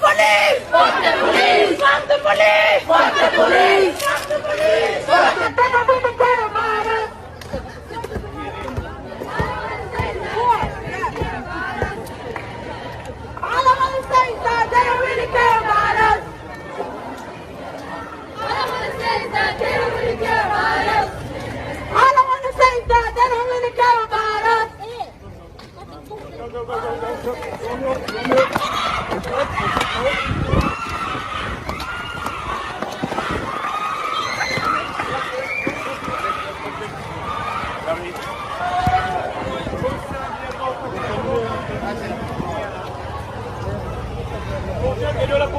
police! Fuck the police! Fuck the police! Fuck the police! Fuck the police! Fuck the police! All I want to say is that they don't really care about us. All I want to say is that they don't really care about us. All I want to say is that they don't really care about us. Geliyor la bu.